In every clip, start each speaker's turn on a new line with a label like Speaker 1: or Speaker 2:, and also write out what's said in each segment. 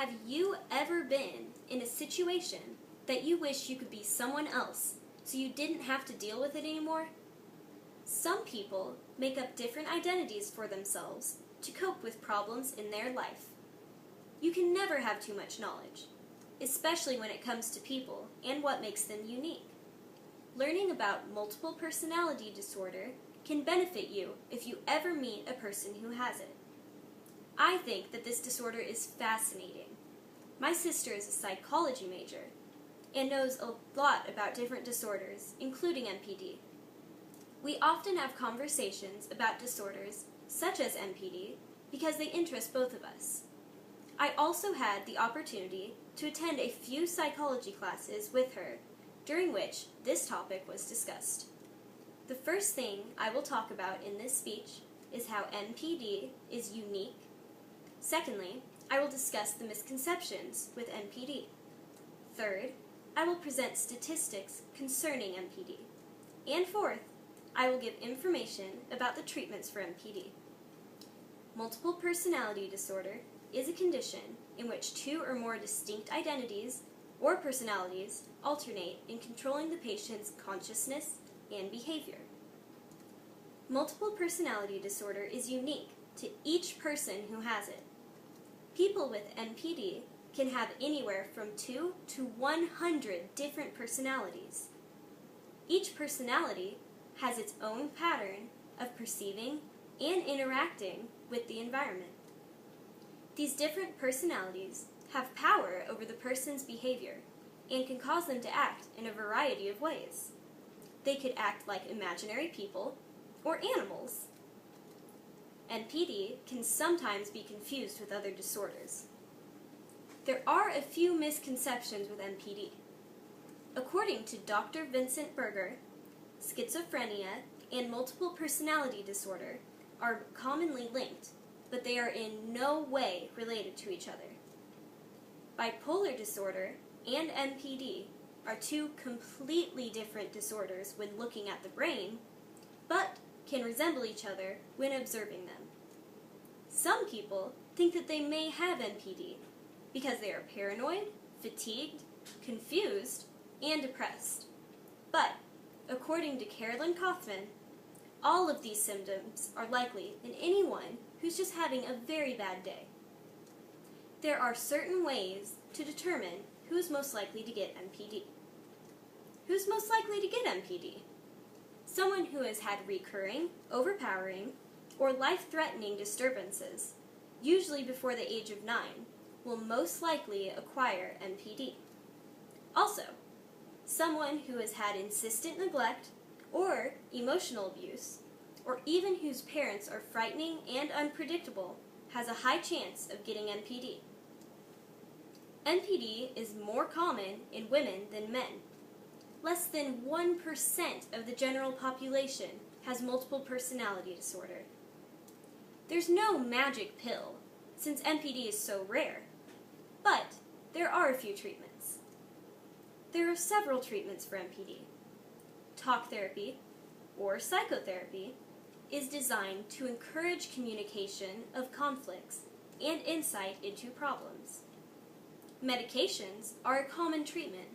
Speaker 1: Have you ever been in a situation that you wish you could be someone else so you didn't have to deal with it anymore? Some people make up different identities for themselves to cope with problems in their life. You can never have too much knowledge, especially when it comes to people and what makes them unique. Learning about multiple personality disorder can benefit you if you ever meet a person who has it. I think that this disorder is fascinating. My sister is a psychology major and knows a lot about different disorders, including MPD. We often have conversations about disorders such as MPD because they interest both of us. I also had the opportunity to attend a few psychology classes with her, during which this topic was discussed. The first thing I will talk about in this speech is how MPD is unique. Secondly, I will discuss the misconceptions with MPD. Third, I will present statistics concerning MPD. And fourth, I will give information about the treatments for MPD. Multiple personality disorder is a condition in which two or more distinct identities or personalities alternate in controlling the patient's consciousness and behavior. Multiple personality disorder is unique to each person who has it. People with MPD can have anywhere from 2 to 100 different personalities. Each personality has its own pattern of perceiving and interacting with the environment. These different personalities have power over the person's behavior and can cause them to act in a variety of ways. They could act like imaginary people or animals. MPD can sometimes be confused with other disorders. There are a few misconceptions with MPD. According to Dr. Vincent Berger, schizophrenia and multiple personality disorder are commonly linked, but they are in no way related to each other. Bipolar disorder and MPD are two completely different disorders when looking at the brain, but can resemble each other when observing them. Some people think that they may have MPD because they are paranoid, fatigued, confused, and depressed. But, according to Carolyn Kaufman, all of these symptoms are likely in anyone who's just having a very bad day. There are certain ways to determine who is most likely to get MPD. Who's most likely to get MPD? Someone who has had recurring, overpowering, or life-threatening disturbances, usually before the age of 9, will most likely acquire MPD. Also, someone who has had insistent neglect or emotional abuse, or even whose parents are frightening and unpredictable, has a high chance of getting MPD. MPD is more common in women than men. Less than 1% of the general population has multiple personality disorder. There's no magic pill, since MPD is so rare, but there are a few treatments. There are several treatments for MPD. Talk therapy, or psychotherapy, is designed to encourage communication of conflicts and insight into problems. Medications are a common treatment.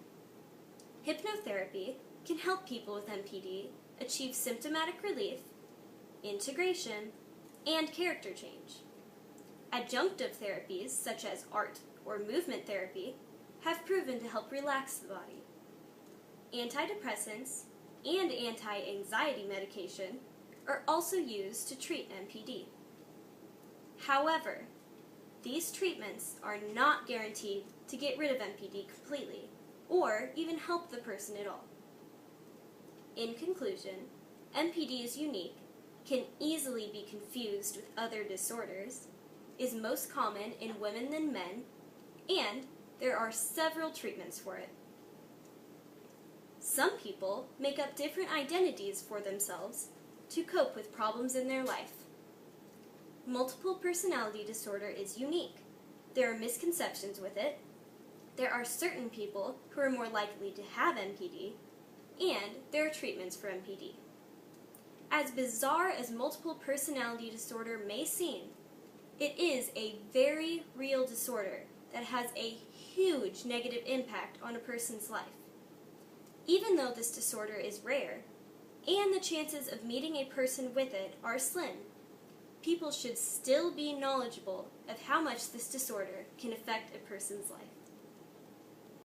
Speaker 1: Hypnotherapy can help people with MPD achieve symptomatic relief, integration, and character change. Adjunctive therapies, such as art or movement therapy, have proven to help relax the body. Antidepressants and anti-anxiety medication are also used to treat MPD. However, these treatments are not guaranteed to get rid of MPD completely, or even help the person at all. In conclusion, MPD is unique, can easily be confused with other disorders, is most common in women than men, and there are several treatments for it. Some people make up different identities for themselves to cope with problems in their life. Multiple personality disorder is unique. There are misconceptions with it. There are certain people who are more likely to have MPD, and there are treatments for MPD. As bizarre as multiple personality disorder may seem, it is a very real disorder that has a huge negative impact on a person's life. Even though this disorder is rare, and the chances of meeting a person with it are slim, people should still be knowledgeable of how much this disorder can affect a person's life.